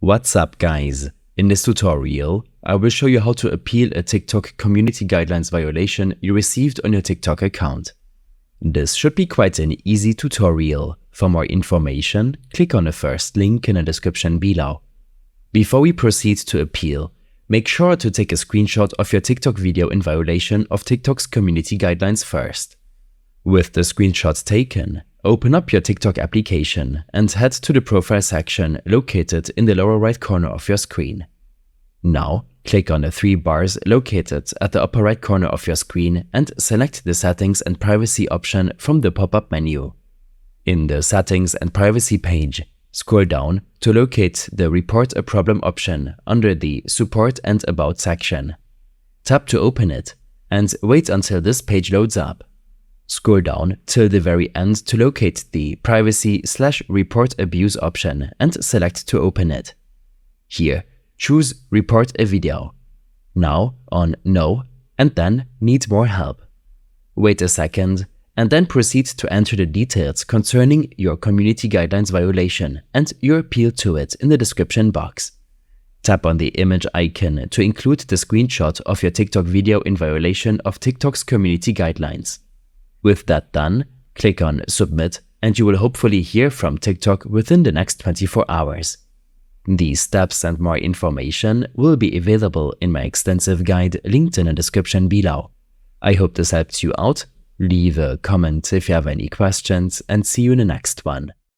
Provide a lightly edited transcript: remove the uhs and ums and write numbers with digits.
What's up, guys? In this tutorial, I will show you how to appeal a TikTok community guidelines violation you received on your TikTok account. This should be quite an easy tutorial. For more information, click on the first link in the description below. Before we proceed to appeal, make sure to take a screenshot of your TikTok video in violation of TikTok's community guidelines first. With the screenshot taken, open up your TikTok application and head to the profile section located in the lower right corner of your screen. Now, click on the three bars located at the upper right corner of your screen and select the Settings and Privacy option from the pop-up menu. In the Settings and Privacy page, scroll down to locate the Report a Problem option under the Support and About section. Tap to open it and wait until this page loads up. Scroll down till the very end to locate the Privacy/Report Abuse option and select to open it. Here, choose Report a Video. Now on No, and then Need More Help. Wait a second, and then proceed to enter the details concerning your community guidelines violation and your appeal to it in the description box. Tap on the image icon to include the screenshot of your TikTok video in violation of TikTok's community guidelines. With that done, click on Submit and you will hopefully hear from TikTok within the next 24 hours. These steps and more information will be available in my extensive guide linked in the description below. I hope this helped you out. Leave a comment if you have any questions and see you in the next one.